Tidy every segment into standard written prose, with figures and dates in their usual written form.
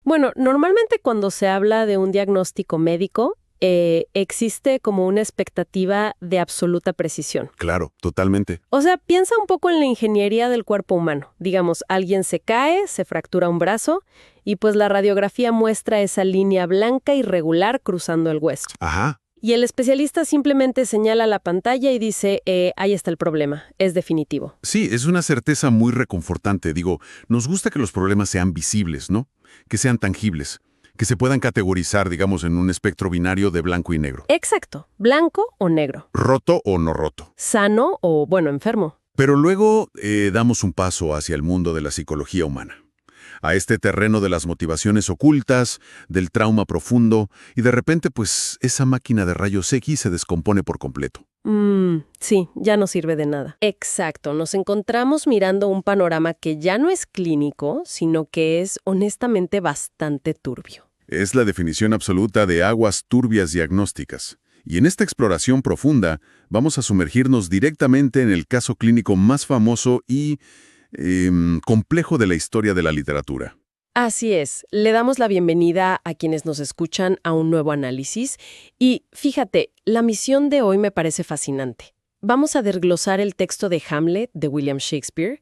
Bueno, normalmente cuando se habla de un diagnóstico médico, existe como una expectativa de absoluta precisión. Claro, totalmente. O sea, piensa un poco en la ingeniería del cuerpo humano. Digamos, alguien se cae, se fractura un brazo, y pues la radiografía muestra esa línea blanca irregular cruzando el hueso. Ajá. Y el especialista simplemente señala la pantalla y dice, ahí está el problema, es definitivo. Sí, es una certeza muy reconfortante. Digo, nos gusta que los problemas sean visibles, ¿no? Que sean tangibles, que se puedan categorizar, digamos, en un espectro binario de blanco y negro. Exacto, blanco o negro. Roto o no roto. Sano o, bueno, enfermo. Pero luego damos un paso hacia el mundo de la psicología humana, a este terreno de las motivaciones ocultas, del trauma profundo, y de repente, pues, esa máquina de rayos X se descompone por completo. Sí, ya no sirve de nada. Exacto, nos encontramos mirando un panorama que ya no es clínico, sino que es honestamente bastante turbio. Es la definición absoluta de aguas turbias diagnósticas. Y en esta exploración profunda vamos a sumergirnos directamente en el caso clínico más famoso y complejo de la historia de la literatura. Así es, le damos la bienvenida a quienes nos escuchan a un nuevo análisis y fíjate, la misión de hoy me parece fascinante. Vamos a desglosar el texto de Hamlet de William Shakespeare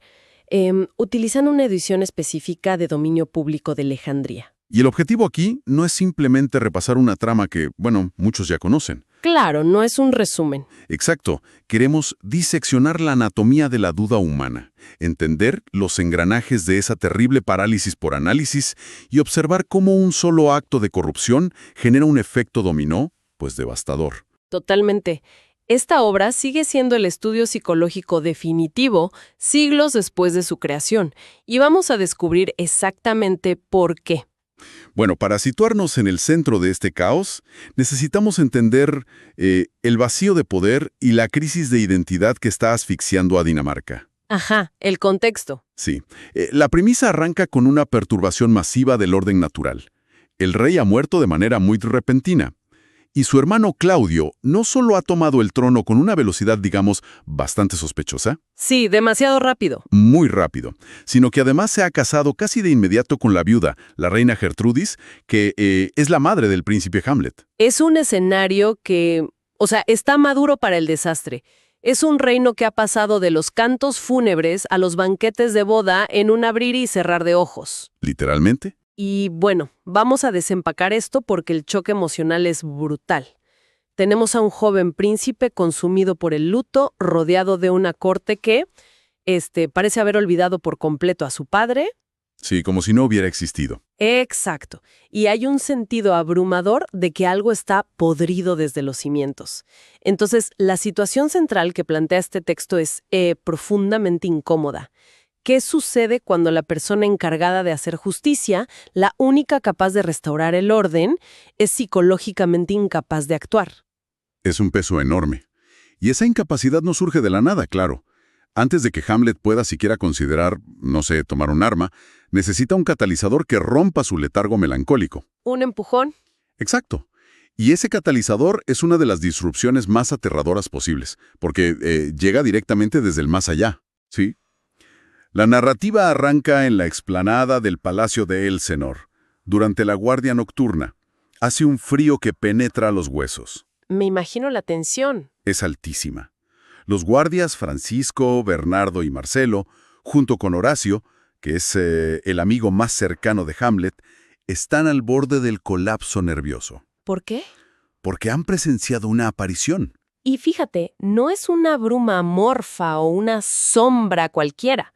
utilizando una edición específica de dominio público de Alejandría. Y el objetivo aquí no es simplemente repasar una trama que, bueno, muchos ya conocen. Claro, no es un resumen. Exacto, queremos diseccionar la anatomía de la duda humana, entender los engranajes de esa terrible parálisis por análisis y observar cómo un solo acto de corrupción genera un efecto dominó, pues devastador. Totalmente. Esta obra sigue siendo el estudio psicológico definitivo siglos después de su creación, y vamos a descubrir exactamente por qué. Bueno, para situarnos en el centro de este caos, necesitamos entender el vacío de poder y la crisis de identidad que está asfixiando a Dinamarca. Ajá, el contexto. Sí. La premisa arranca con una perturbación masiva del orden natural. El rey ha muerto de manera muy repentina. Y su hermano Claudio no solo ha tomado el trono con una velocidad, digamos, bastante sospechosa. Sí, demasiado rápido. Muy rápido. Sino que además se ha casado casi de inmediato con la viuda, la reina Gertrudis, que es la madre del príncipe Hamlet. Es un escenario que, está maduro para el desastre. Es un reino que ha pasado de los cantos fúnebres a los banquetes de boda en un abrir y cerrar de ojos. ¿Literalmente? Y bueno, vamos a desempacar esto porque el choque emocional es brutal. Tenemos a un joven príncipe consumido por el luto, rodeado de una corte que, parece haber olvidado por completo a su padre. Sí, como si no hubiera existido. Exacto. Y hay un sentido abrumador de que algo está podrido desde los cimientos. Entonces, la situación central que plantea este texto es profundamente incómoda. ¿Qué sucede cuando la persona encargada de hacer justicia, la única capaz de restaurar el orden, es psicológicamente incapaz de actuar? Es un peso enorme. Y esa incapacidad no surge de la nada, claro. Antes de que Hamlet pueda siquiera considerar, no sé, tomar un arma, necesita un catalizador que rompa su letargo melancólico. ¿Un empujón? Exacto. Y ese catalizador es una de las disrupciones más aterradoras posibles, porque llega directamente desde el más allá, ¿sí? La narrativa arranca en la explanada del Palacio de Elsenor. Durante la guardia nocturna, hace un frío que penetra los huesos. Me imagino la tensión. Es altísima. Los guardias Francisco, Bernardo y Marcelo, junto con Horacio, que es el amigo más cercano de Hamlet, están al borde del colapso nervioso. ¿Por qué? Porque han presenciado una aparición. Y fíjate, no es una bruma amorfa o una sombra cualquiera.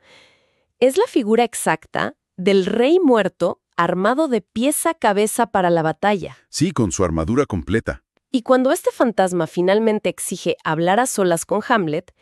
Es la figura exacta del rey muerto armado de pies a cabeza para la batalla. Sí, con su armadura completa. Y cuando este fantasma finalmente exige hablar a solas con Hamlet,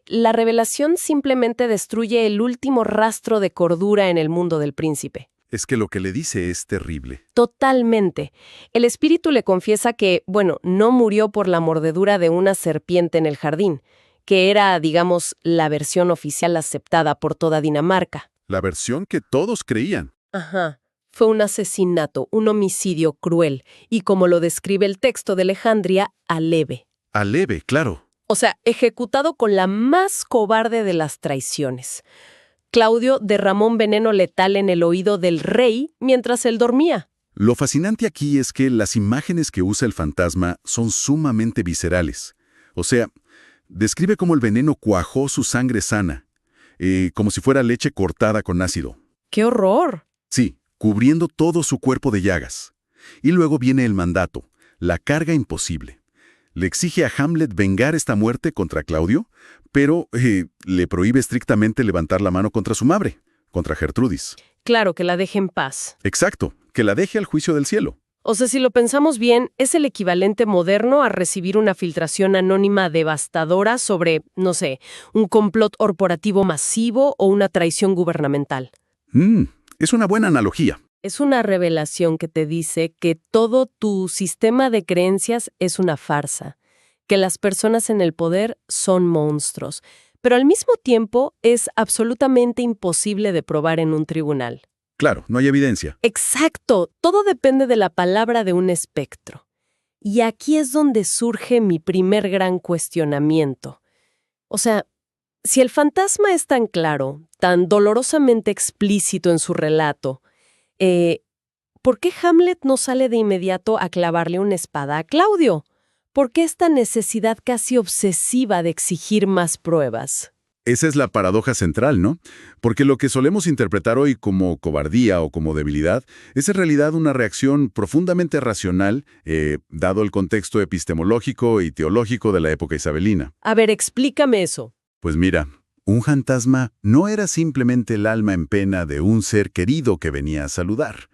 la revelación simplemente destruye el último rastro de cordura en el mundo del príncipe. Es que lo que le dice es terrible. Totalmente. El espíritu le confiesa que, no murió por la mordedura de una serpiente en el jardín, que era, digamos, la versión oficial aceptada por toda Dinamarca. La versión que todos creían. Ajá. Fue un asesinato, un homicidio cruel, y como lo describe el texto de Alejandría, aleve. Aleve, claro. O sea, ejecutado con la más cobarde de las traiciones. Claudio derramó un veneno letal en el oído del rey mientras él dormía. Lo fascinante aquí es que las imágenes que usa el fantasma son sumamente viscerales. O sea, describe cómo el veneno cuajó su sangre sana, como si fuera leche cortada con ácido. ¡Qué horror! Sí, cubriendo todo su cuerpo de llagas. Y luego viene el mandato, la carga imposible. Le exige a Hamlet vengar esta muerte contra Claudio, pero le prohíbe estrictamente levantar la mano contra su madre, contra Gertrudis. Claro, que la deje en paz. Exacto, que la deje al juicio del cielo. O sea, si lo pensamos bien, es el equivalente moderno a recibir una filtración anónima devastadora sobre, no sé, un complot corporativo masivo o una traición gubernamental. Es una buena analogía. Es una revelación que te dice que todo tu sistema de creencias es una farsa, que las personas en el poder son monstruos, pero al mismo tiempo es absolutamente imposible de probar en un tribunal. Claro, no hay evidencia. Exacto, todo depende de la palabra de un espectro. Y aquí es donde surge mi primer gran cuestionamiento. O sea, si el fantasma es tan claro, tan dolorosamente explícito en su relato, ¿por qué Hamlet no sale de inmediato a clavarle una espada a Claudio? ¿Por qué esta necesidad casi obsesiva de exigir más pruebas? Esa es la paradoja central, ¿no? Porque lo que solemos interpretar hoy como cobardía o como debilidad es en realidad una reacción profundamente racional, dado el contexto epistemológico y teológico de la época isabelina. A ver, explícame eso. Pues mira, un fantasma no era simplemente el alma en pena de un ser querido que venía a saludar.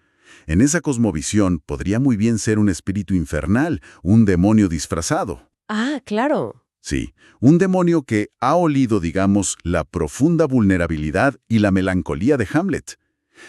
En esa cosmovisión podría muy bien ser un espíritu infernal, un demonio disfrazado. Ah, claro. Sí, un demonio que ha olido, digamos, la profunda vulnerabilidad y la melancolía de Hamlet.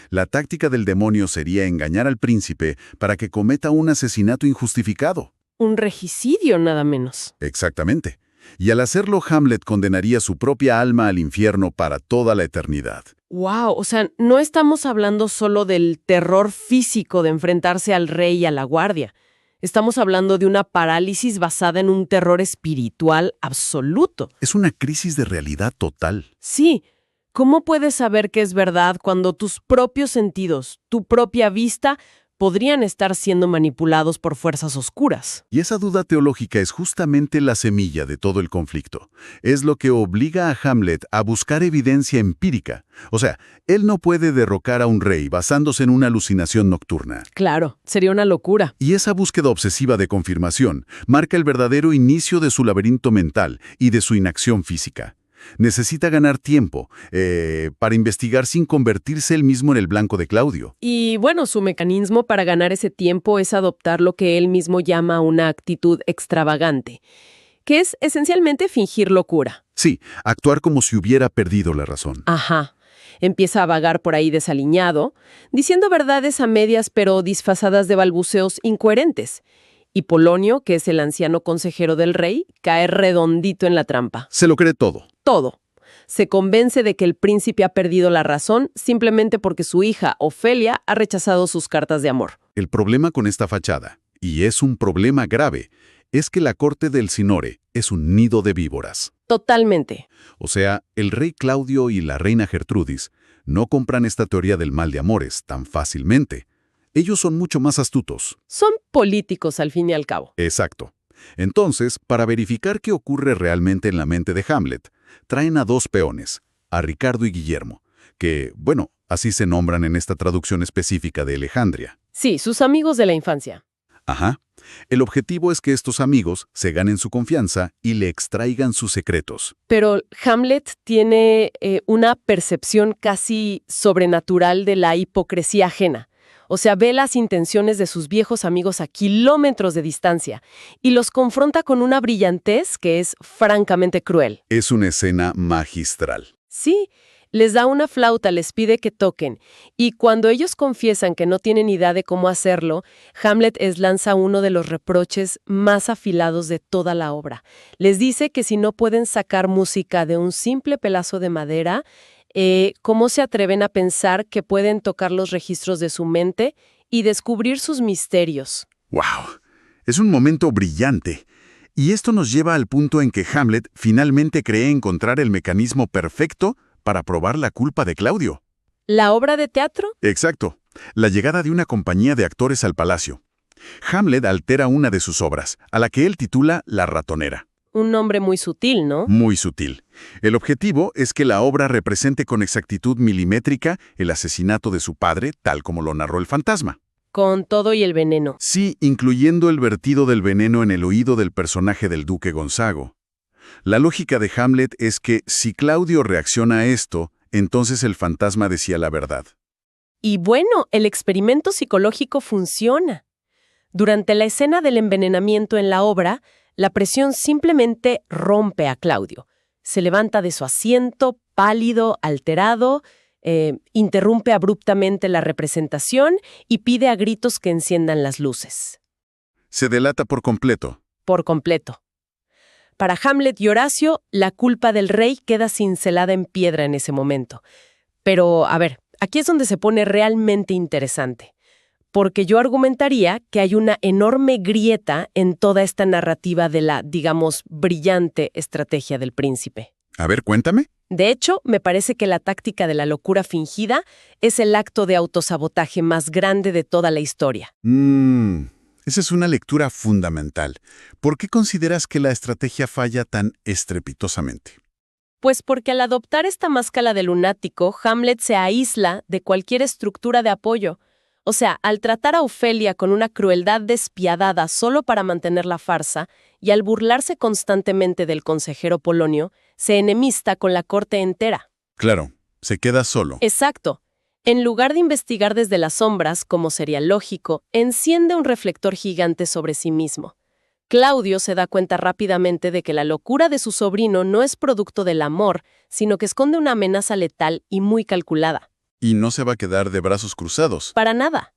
La táctica del demonio sería engañar al príncipe para que cometa un asesinato injustificado. Un regicidio, nada menos. Exactamente. Y al hacerlo, Hamlet condenaría su propia alma al infierno para toda la eternidad. Wow, o sea, no estamos hablando solo del terror físico de enfrentarse al rey y a la guardia. Estamos hablando de una parálisis basada en un terror espiritual absoluto. Es una crisis de realidad total. Sí, ¿cómo puedes saber que es verdad cuando tus propios sentidos, tu propia vista, podrían estar siendo manipulados por fuerzas oscuras? Y esa duda teológica es justamente la semilla de todo el conflicto. Es lo que obliga a Hamlet a buscar evidencia empírica. O sea, él no puede derrocar a un rey basándose en una alucinación nocturna. Claro, sería una locura. Y esa búsqueda obsesiva de confirmación marca el verdadero inicio de su laberinto mental y de su inacción física. Necesita ganar tiempo para investigar sin convertirse él mismo en el blanco de Claudio. Y bueno, su mecanismo para ganar ese tiempo es adoptar lo que él mismo llama una actitud extravagante, que es esencialmente fingir locura. Sí, actuar como si hubiera perdido la razón. Ajá. Empieza a vagar por ahí desaliñado, diciendo verdades a medias pero disfrazadas de balbuceos incoherentes. Y Polonio, que es el anciano consejero del rey, cae redondito en la trampa. Se lo cree todo. Todo. Se convence de que el príncipe ha perdido la razón simplemente porque su hija, Ofelia, ha rechazado sus cartas de amor. El problema con esta fachada, y es un problema grave, es que la corte del Sinore es un nido de víboras. Totalmente. O sea, el rey Claudio y la reina Gertrudis no compran esta teoría del mal de amores tan fácilmente. Ellos son mucho más astutos. Son políticos al fin y al cabo. Exacto. Entonces, para verificar qué ocurre realmente en la mente de Hamlet, traen a dos peones, a Ricardo y Guillermo, que, bueno, así se nombran en esta traducción específica de Alejandría. Sí, sus amigos de la infancia. Ajá. El objetivo es que estos amigos se ganen su confianza y le extraigan sus secretos. Pero Hamlet tiene una percepción casi sobrenatural de la hipocresía ajena. O sea, ve las intenciones de sus viejos amigos a kilómetros de distancia y los confronta con una brillantez que es francamente cruel. Es una escena magistral. Sí, les da una flauta, les pide que toquen, y cuando ellos confiesan que no tienen idea de cómo hacerlo, Hamlet lanza uno de los reproches más afilados de toda la obra. Les dice que si no pueden sacar música de un simple pedazo de madera, ¿cómo se atreven a pensar que pueden tocar los registros de su mente y descubrir sus misterios? ¡Wow! Es un momento brillante. Y esto nos lleva al punto en que Hamlet finalmente cree encontrar el mecanismo perfecto para probar la culpa de Claudio. ¿La obra de teatro? Exacto. La llegada de una compañía de actores al palacio. Hamlet altera una de sus obras, a la que él titula La ratonera. Un nombre muy sutil, ¿no? Muy sutil. El objetivo es que la obra represente con exactitud milimétrica el asesinato de su padre, tal como lo narró el fantasma. Con todo y el veneno. Sí, incluyendo el vertido del veneno en el oído del personaje del duque Gonzago. La lógica de Hamlet es que si Claudio reacciona a esto, entonces el fantasma decía la verdad. Y bueno, el experimento psicológico funciona. Durante la escena del envenenamiento en la obra, la presión simplemente rompe a Claudio. Se levanta de su asiento, pálido, alterado, interrumpe abruptamente la representación y pide a gritos que enciendan las luces. Se delata por completo. Por completo. Para Hamlet y Horacio, la culpa del rey queda cincelada en piedra en ese momento. Pero, a ver, aquí es donde se pone realmente interesante. Porque yo argumentaría que hay una enorme grieta en toda esta narrativa de la, digamos, brillante estrategia del príncipe. A ver, cuéntame. De hecho, me parece que la táctica de la locura fingida es el acto de autosabotaje más grande de toda la historia. Esa es una lectura fundamental. ¿Por qué consideras que la estrategia falla tan estrepitosamente? Pues porque al adoptar esta máscara de lunático, Hamlet se aísla de cualquier estructura de apoyo. O sea, al tratar a Ofelia con una crueldad despiadada solo para mantener la farsa, y al burlarse constantemente del consejero Polonio, se enemista con la corte entera. Claro, se queda solo. Exacto. En lugar de investigar desde las sombras, como sería lógico, enciende un reflector gigante sobre sí mismo. Claudio se da cuenta rápidamente de que la locura de su sobrino no es producto del amor, sino que esconde una amenaza letal y muy calculada. Y no se va a quedar de brazos cruzados. Para nada.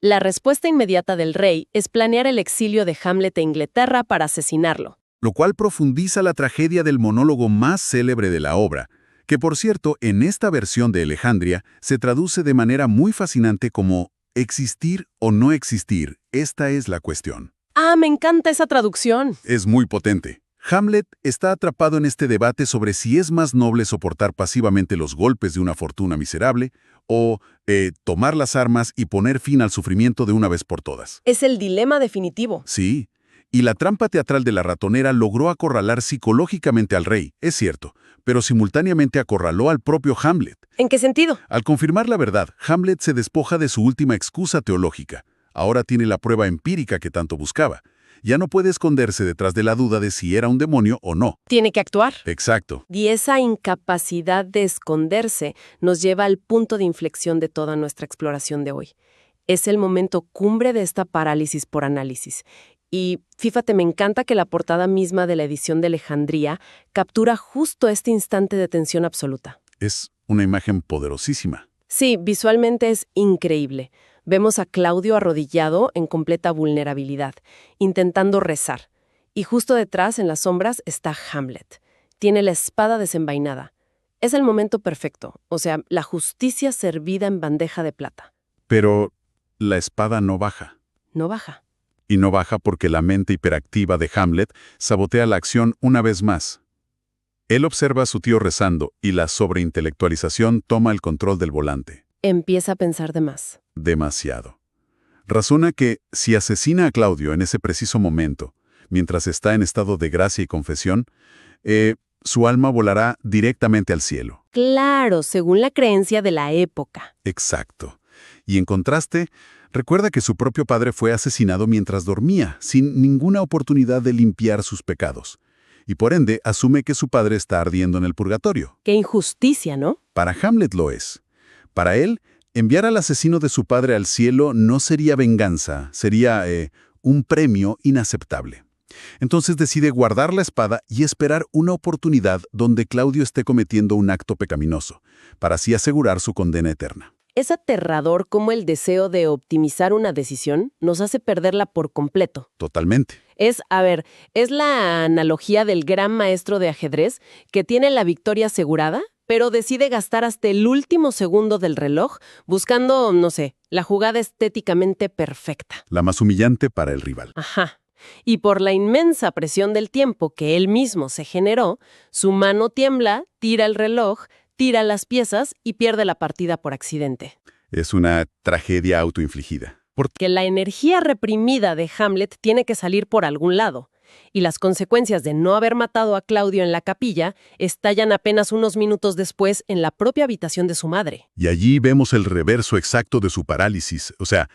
La respuesta inmediata del rey es planear el exilio de Hamlet a Inglaterra para asesinarlo. Lo cual profundiza la tragedia del monólogo más célebre de la obra, que por cierto, en esta versión de Alejandría se traduce de manera muy fascinante como «existir o no existir, esta es la cuestión». ¡Ah, me encanta esa traducción! Es muy potente. Hamlet está atrapado en este debate sobre si es más noble soportar pasivamente los golpes de una fortuna miserable o tomar las armas y poner fin al sufrimiento de una vez por todas. Es el dilema definitivo. Sí, y la trampa teatral de la ratonera logró acorralar psicológicamente al rey, es cierto, pero simultáneamente acorraló al propio Hamlet. ¿En qué sentido? Al confirmar la verdad, Hamlet se despoja de su última excusa teológica. Ahora tiene la prueba empírica que tanto buscaba. Ya no puede esconderse detrás de la duda de si era un demonio o no. Tiene que actuar. Exacto. Y esa incapacidad de esconderse nos lleva al punto de inflexión de toda nuestra exploración de hoy. Es el momento cumbre de esta parálisis por análisis. Y fíjate, me encanta que la portada misma de la edición de Alejandría captura justo este instante de tensión absoluta. Es una imagen poderosísima. Sí, visualmente es increíble. Vemos a Claudio arrodillado en completa vulnerabilidad, intentando rezar. Y justo detrás, en las sombras, está Hamlet. Tiene la espada desenvainada. Es el momento perfecto, o sea, la justicia servida en bandeja de plata. Pero la espada no baja. No baja. Y no baja porque la mente hiperactiva de Hamlet sabotea la acción una vez más. Él observa a su tío rezando y la sobreintelectualización toma el control del volante. Empieza a pensar de más. Demasiado. Razona que, si asesina a Claudio en ese preciso momento, mientras está en estado de gracia y confesión, su alma volará directamente al cielo. Claro, según la creencia de la época. Exacto. Y en contraste, recuerda que su propio padre fue asesinado mientras dormía, sin ninguna oportunidad de limpiar sus pecados. Y por ende, asume que su padre está ardiendo en el purgatorio. Qué injusticia, ¿no? Para Hamlet lo es. Para él, enviar al asesino de su padre al cielo no sería venganza, sería un premio inaceptable. Entonces decide guardar la espada y esperar una oportunidad donde Claudio esté cometiendo un acto pecaminoso, para así asegurar su condena eterna. Es aterrador cómo el deseo de optimizar una decisión nos hace perderla por completo. Totalmente. Es la analogía del gran maestro de ajedrez que tiene la victoria asegurada, pero decide gastar hasta el último segundo del reloj buscando, no sé, la jugada estéticamente perfecta. La más humillante para el rival. Ajá. Y por la inmensa presión del tiempo que él mismo se generó, su mano tiembla, tira el reloj, tira las piezas y pierde la partida por accidente. Es una tragedia autoinfligida. Que la energía reprimida de Hamlet tiene que salir por algún lado, y las consecuencias de no haber matado a Claudio en la capilla estallan apenas unos minutos después en la propia habitación de su madre. Y allí vemos el reverso exacto de su parálisis. O sea,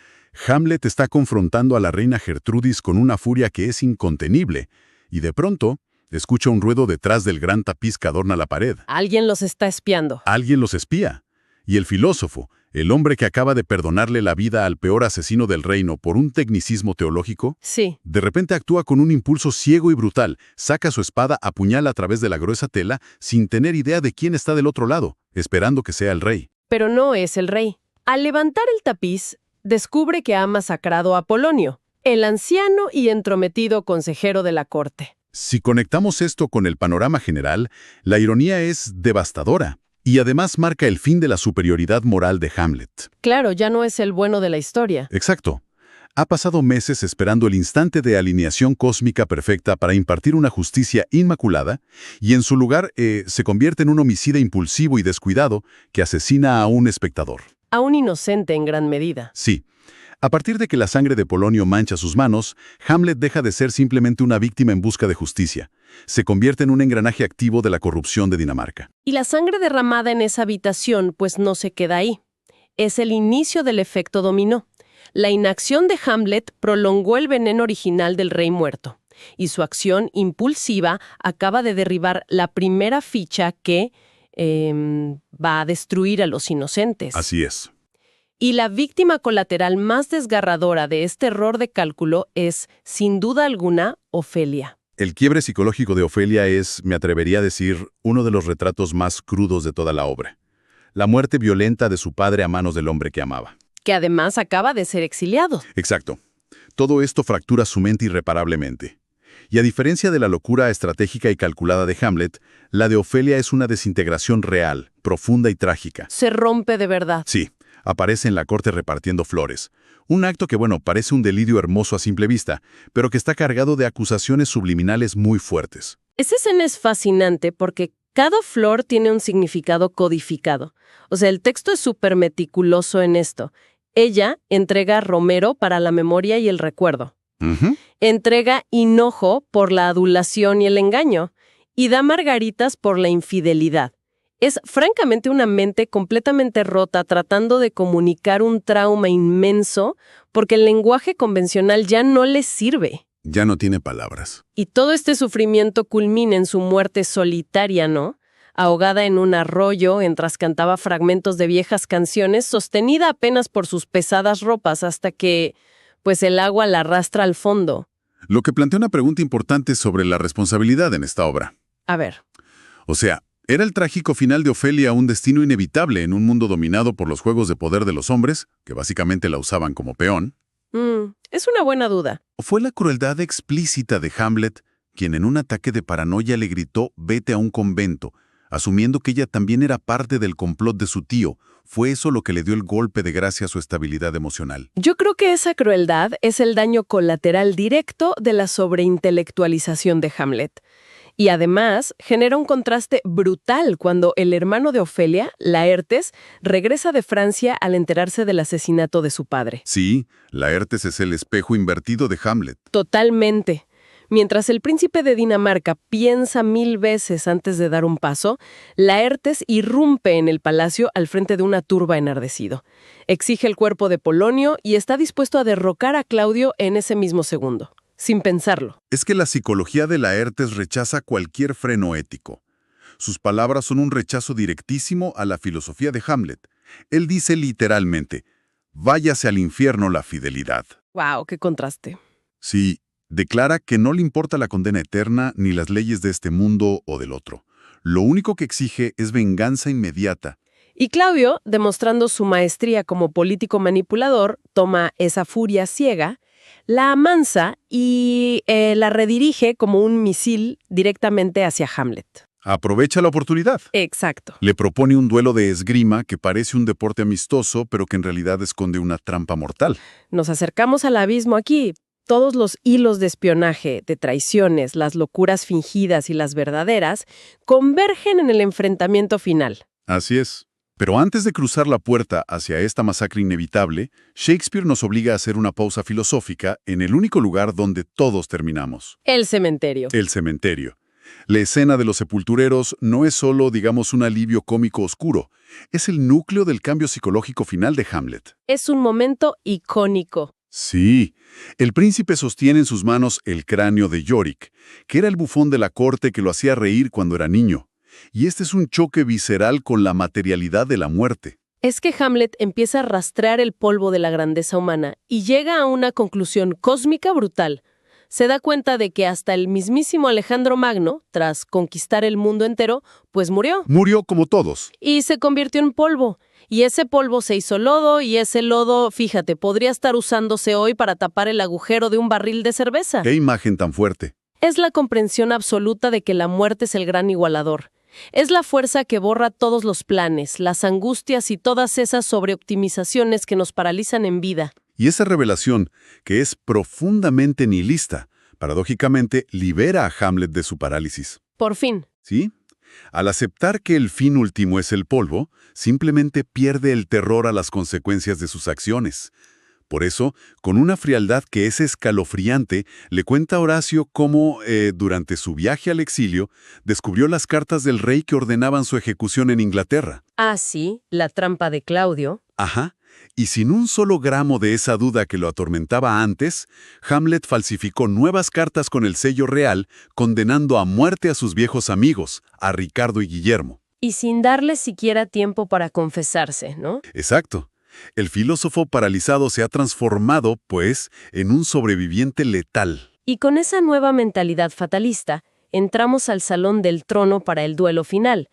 Hamlet está confrontando a la reina Gertrudis con una furia que es incontenible, y de pronto escucha un ruido detrás del gran tapiz que adorna la pared. Alguien los está espiando. Alguien los espía. Y el filósofo, el hombre que acaba de perdonarle la vida al peor asesino del reino por un tecnicismo teológico, Sí. de repente actúa con un impulso ciego y brutal, saca su espada, apuñala a través de la gruesa tela, sin tener idea de quién está del otro lado, esperando que sea el rey. Pero no es el rey. Al levantar el tapiz, descubre que ha masacrado a Polonio, el anciano y entrometido consejero de la corte. Si conectamos esto con el panorama general, la ironía es devastadora. Y además marca el fin de la superioridad moral de Hamlet. Claro, ya no es el bueno de la historia. Exacto. Ha pasado meses esperando el instante de alineación cósmica perfecta para impartir una justicia inmaculada, y en su lugar se convierte en un homicida impulsivo y descuidado que asesina a un espectador. A un inocente en gran medida. Sí. A partir de que la sangre de Polonio mancha sus manos, Hamlet deja de ser simplemente una víctima en busca de justicia. Se convierte en un engranaje activo de la corrupción de Dinamarca. Y la sangre derramada en esa habitación, pues no se queda ahí. Es el inicio del efecto dominó. La inacción de Hamlet prolongó el veneno original del rey muerto. Y su acción impulsiva acaba de derribar la primera ficha que va a destruir a los inocentes. Así es. Y la víctima colateral más desgarradora de este error de cálculo es, sin duda alguna, Ofelia. El quiebre psicológico de Ofelia es, me atrevería a decir, uno de los retratos más crudos de toda la obra. La muerte violenta de su padre a manos del hombre que amaba. Que además acaba de ser exiliado. Exacto. Todo esto fractura su mente irreparablemente. Y a diferencia de la locura estratégica y calculada de Hamlet, la de Ofelia es una desintegración real, profunda y trágica. Se rompe de verdad. Sí. Aparece en la corte repartiendo flores. Un acto que, parece un delirio hermoso a simple vista, pero que está cargado de acusaciones subliminales muy fuertes. Esa escena es fascinante porque cada flor tiene un significado codificado. O sea, el texto es súper meticuloso en esto. Ella entrega romero para la memoria y el recuerdo. Entrega hinojo por la adulación y el engaño. Y da margaritas por la infidelidad. Es francamente una mente completamente rota tratando de comunicar un trauma inmenso porque el lenguaje convencional ya no les sirve. Ya no tiene palabras. Y todo este sufrimiento culmina en su muerte solitaria, ¿no? Ahogada en un arroyo mientras cantaba fragmentos de viejas canciones, sostenida apenas por sus pesadas ropas hasta que, pues, el agua la arrastra al fondo. Lo que plantea una pregunta importante sobre la responsabilidad en esta obra. A ver. O sea, ¿era el trágico final de Ofelia un destino inevitable en un mundo dominado por los juegos de poder de los hombres, que básicamente la usaban como peón? Es una buena duda. ¿O fue la crueldad explícita de Hamlet, quien en un ataque de paranoia le gritó «vete a un convento», asumiendo que ella también era parte del complot de su tío? ¿Fue eso lo que le dio el golpe de gracia a su estabilidad emocional? Yo creo que esa crueldad es el daño colateral directo de la sobreintelectualización de Hamlet. Y además, genera un contraste brutal cuando el hermano de Ofelia, Laertes, regresa de Francia al enterarse del asesinato de su padre. Sí, Laertes es el espejo invertido de Hamlet. Totalmente. Mientras el príncipe de Dinamarca piensa 1000 veces antes de dar un paso, Laertes irrumpe en el palacio al frente de una turba enardecido. Exige el cuerpo de Polonio y está dispuesto a derrocar a Claudio en ese mismo segundo. Sin pensarlo. Es que la psicología de Laertes rechaza cualquier freno ético. Sus palabras son un rechazo directísimo a la filosofía de Hamlet. Él dice literalmente, váyase al infierno la fidelidad. ¡Wow! ¡Qué contraste! Sí, declara que no le importa la condena eterna ni las leyes de este mundo o del otro. Lo único que exige es venganza inmediata. Y Claudio, demostrando su maestría como político manipulador, toma esa furia ciega, la amansa y la redirige como un misil directamente hacia Hamlet. Aprovecha la oportunidad. Exacto. Le propone un duelo de esgrima que parece un deporte amistoso, pero que en realidad esconde una trampa mortal. Nos acercamos al abismo aquí. Todos los hilos de espionaje, de traiciones, las locuras fingidas y las verdaderas, convergen en el enfrentamiento final. Así es. Pero antes de cruzar la puerta hacia esta masacre inevitable, Shakespeare nos obliga a hacer una pausa filosófica en el único lugar donde todos terminamos. El cementerio. El cementerio. La escena de los sepultureros no es solo, digamos, un alivio cómico oscuro, es el núcleo del cambio psicológico final de Hamlet. Es un momento icónico. Sí, el príncipe sostiene en sus manos el cráneo de Yorick, que era el bufón de la corte que lo hacía reír cuando era niño. Y este es un choque visceral con la materialidad de la muerte. Es que Hamlet empieza a rastrear el polvo de la grandeza humana y llega a una conclusión cósmica brutal. Se da cuenta de que hasta el mismísimo Alejandro Magno, tras conquistar el mundo entero, pues murió. Murió como todos. Y se convirtió en polvo. Y ese polvo se hizo lodo, y ese lodo, fíjate, podría estar usándose hoy para tapar el agujero de un barril de cerveza. ¡Qué imagen tan fuerte! Es la comprensión absoluta de que la muerte es el gran igualador. Es la fuerza que borra todos los planes, las angustias y todas esas sobreoptimizaciones que nos paralizan en vida. Y esa revelación, que es profundamente nihilista, paradójicamente libera a Hamlet de su parálisis. Por fin. ¿Sí? Al aceptar que el fin último es el polvo, simplemente pierde el terror a las consecuencias de sus acciones. Por eso, con una frialdad que es escalofriante, le cuenta a Horacio cómo, durante su viaje al exilio, descubrió las cartas del rey que ordenaban su ejecución en Inglaterra. Ah, sí, la trampa de Claudio. Ajá. Y sin un solo gramo de esa duda que lo atormentaba antes, Hamlet falsificó nuevas cartas con el sello real, condenando a muerte a sus viejos amigos, a Ricardo y Guillermo. Y sin darles siquiera tiempo para confesarse, ¿no? Exacto. El filósofo paralizado se ha transformado, pues, en un sobreviviente letal. Y con esa nueva mentalidad fatalista, entramos al salón del trono para el duelo final.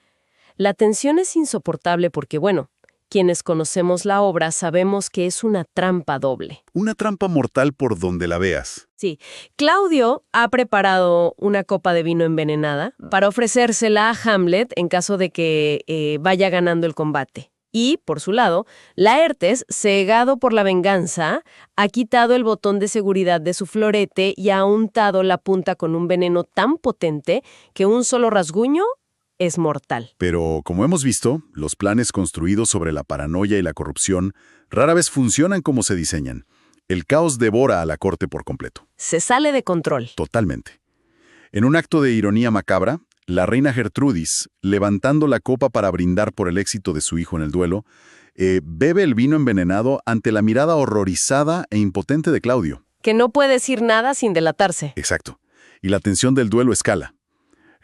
La tensión es insoportable porque, bueno, quienes conocemos la obra sabemos que es una trampa doble. Una trampa mortal por donde la veas. Sí, Claudio ha preparado una copa de vino envenenada para ofrecérsela a Hamlet en caso de que vaya ganando el combate. Y, por su lado, Laertes, cegado por la venganza, ha quitado el botón de seguridad de su florete y ha untado la punta con un veneno tan potente que un solo rasguño es mortal. Pero, como hemos visto, los planes construidos sobre la paranoia y la corrupción rara vez funcionan como se diseñan. El caos devora a la corte por completo. Se sale de control. Totalmente. En un acto de ironía macabra, la reina Gertrudis, levantando la copa para brindar por el éxito de su hijo en el duelo, bebe el vino envenenado ante la mirada horrorizada e impotente de Claudio. Que no puede decir nada sin delatarse. Exacto. Y la tensión del duelo escala.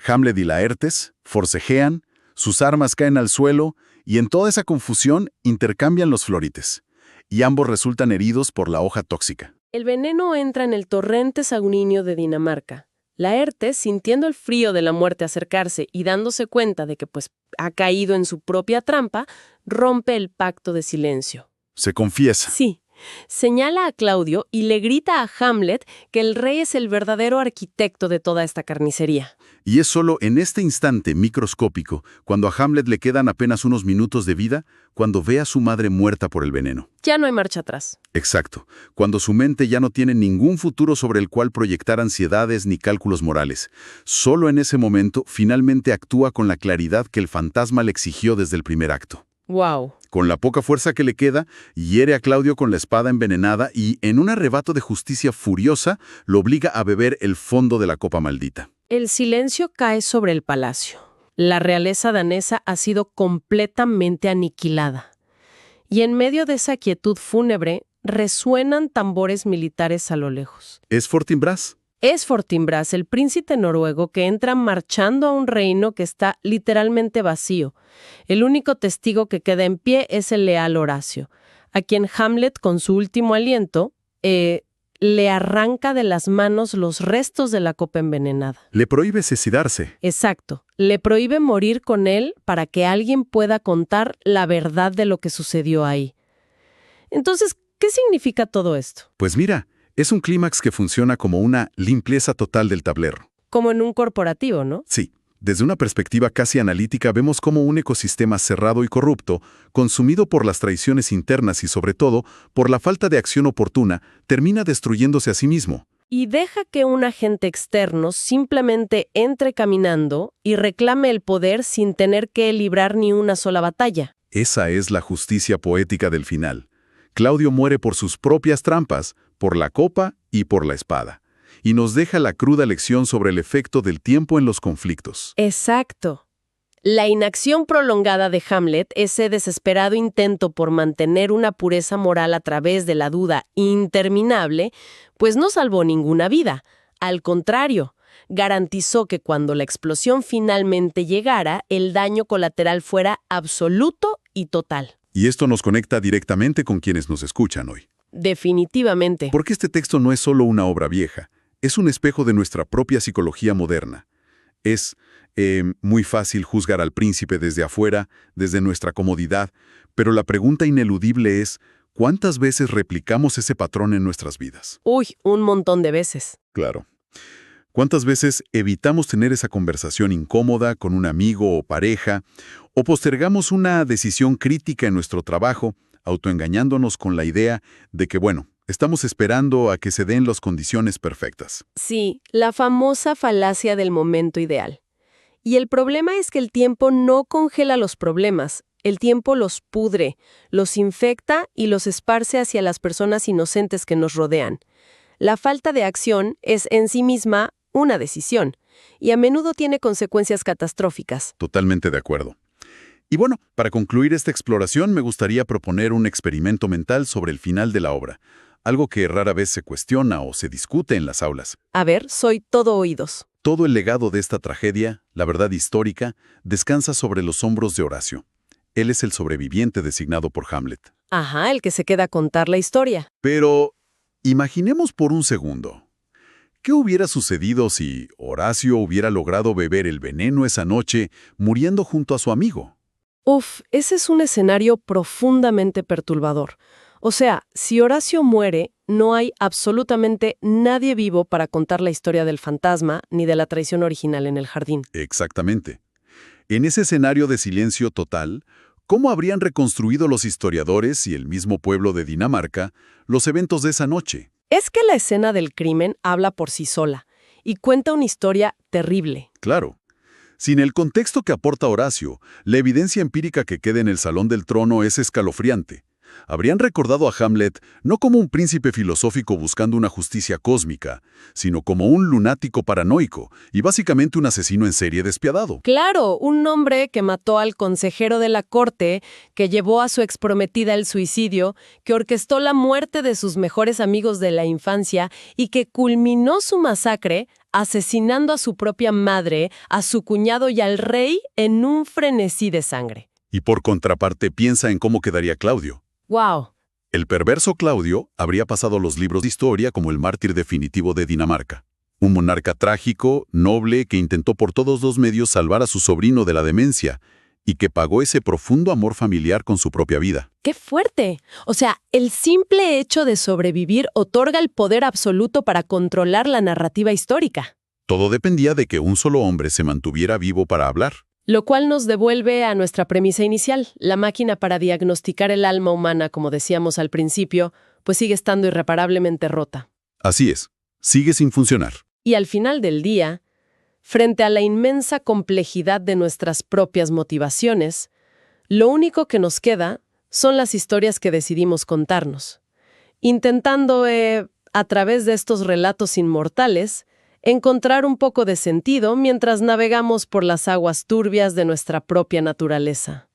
Hamlet y Laertes forcejean, sus armas caen al suelo y en toda esa confusión intercambian los florites. Y ambos resultan heridos por la hoja tóxica. El veneno entra en el torrente sanguíneo de Dinamarca. Laertes, sintiendo el frío de la muerte acercarse y dándose cuenta de que ha caído en su propia trampa, rompe el pacto de silencio. Se confiesa. Sí. Señala a Claudio y le grita a Hamlet que el rey es el verdadero arquitecto de toda esta carnicería. Y es solo en este instante microscópico, cuando a Hamlet le quedan apenas unos minutos de vida, cuando ve a su madre muerta por el veneno. Ya no hay marcha atrás. Exacto, cuando su mente ya no tiene ningún futuro sobre el cual proyectar ansiedades ni cálculos morales. Solo en ese momento finalmente actúa con la claridad que el fantasma le exigió desde el primer acto. ¡Wow! Con la poca fuerza que le queda, hiere a Claudio con la espada envenenada y, en un arrebato de justicia furiosa, lo obliga a beber el fondo de la copa maldita. El silencio cae sobre el palacio. La realeza danesa ha sido completamente aniquilada. Y en medio de esa quietud fúnebre, resuenan tambores militares a lo lejos. ¿Es Fortinbras? Es Fortinbras, el príncipe noruego que entra marchando a un reino que está literalmente vacío. El único testigo que queda en pie es el leal Horacio, a quien Hamlet, con su último aliento, le arranca de las manos los restos de la copa envenenada. Le prohíbe suicidarse. Exacto. Le prohíbe morir con él para que alguien pueda contar la verdad de lo que sucedió ahí. Entonces, ¿qué significa todo esto? Pues mira, es un clímax que funciona como una limpieza total del tablero. Como en un corporativo, ¿no? Sí. Desde una perspectiva casi analítica vemos cómo un ecosistema cerrado y corrupto, consumido por las traiciones internas y sobre todo por la falta de acción oportuna, termina destruyéndose a sí mismo. Y deja que un agente externo simplemente entre caminando y reclame el poder sin tener que librar ni una sola batalla. Esa es la justicia poética del final. Claudio muere por sus propias trampas, por la copa y por la espada, y nos deja la cruda lección sobre el efecto del tiempo en los conflictos. Exacto. La inacción prolongada de Hamlet, ese desesperado intento por mantener una pureza moral a través de la duda interminable, pues no salvó ninguna vida. Al contrario, garantizó que cuando la explosión finalmente llegara, el daño colateral fuera absoluto y total. Y esto nos conecta directamente con quienes nos escuchan hoy. Definitivamente. Porque este texto no es solo una obra vieja, es un espejo de nuestra propia psicología moderna. Es muy fácil juzgar al príncipe desde afuera, desde nuestra comodidad, pero la pregunta ineludible es, ¿cuántas veces replicamos ese patrón en nuestras vidas? Uy, un montón de veces. Claro. ¿Cuántas veces evitamos tener esa conversación incómoda con un amigo o pareja, o postergamos una decisión crítica en nuestro trabajo, autoengañándonos con la idea de que, bueno, estamos esperando a que se den las condiciones perfectas? Sí, la famosa falacia del momento ideal. Y el problema es que el tiempo no congela los problemas, el tiempo los pudre, los infecta y los esparce hacia las personas inocentes que nos rodean. La falta de acción es en sí misma una decisión, y a menudo tiene consecuencias catastróficas. Totalmente de acuerdo. Y bueno, para concluir esta exploración me gustaría proponer un experimento mental sobre el final de la obra, algo que rara vez se cuestiona o se discute en las aulas. A ver, soy todo oídos. Todo el legado de esta tragedia, la verdad histórica, descansa sobre los hombros de Horacio. Él es el sobreviviente designado por Hamlet. Ajá, el que se queda a contar la historia. Pero imaginemos por un segundo, ¿qué hubiera sucedido si Horacio hubiera logrado beber el veneno esa noche, muriendo junto a su amigo? Uf, ese es un escenario profundamente perturbador. O sea, si Horacio muere, no hay absolutamente nadie vivo para contar la historia del fantasma ni de la traición original en el jardín. Exactamente. En ese escenario de silencio total, ¿cómo habrían reconstruido los historiadores y el mismo pueblo de Dinamarca los eventos de esa noche? Es que la escena del crimen habla por sí sola y cuenta una historia terrible. Claro. Sin el contexto que aporta Horacio, la evidencia empírica que queda en el Salón del Trono es escalofriante. Habrían recordado a Hamlet no como un príncipe filosófico buscando una justicia cósmica, sino como un lunático paranoico y básicamente un asesino en serie despiadado. Claro, un hombre que mató al consejero de la corte, que llevó a su exprometida al suicidio, que orquestó la muerte de sus mejores amigos de la infancia y que culminó su masacre asesinando a su propia madre, a su cuñado y al rey en un frenesí de sangre. Y por contraparte piensa en cómo quedaría Claudio. ¡Wow! El perverso Claudio habría pasado a los libros de historia como el mártir definitivo de Dinamarca. Un monarca trágico, noble, que intentó por todos los medios salvar a su sobrino de la demencia y que pagó ese profundo amor familiar con su propia vida. ¡Qué fuerte! O sea, el simple hecho de sobrevivir otorga el poder absoluto para controlar la narrativa histórica. Todo dependía de que un solo hombre se mantuviera vivo para hablar. Lo cual nos devuelve a nuestra premisa inicial. La máquina para diagnosticar el alma humana, como decíamos al principio, pues sigue estando irreparablemente rota. Así es, sigue sin funcionar. Y al final del día, frente a la inmensa complejidad de nuestras propias motivaciones, lo único que nos queda son las historias que decidimos contarnos, intentando, a través de estos relatos inmortales, encontrar un poco de sentido mientras navegamos por las aguas turbias de nuestra propia naturaleza.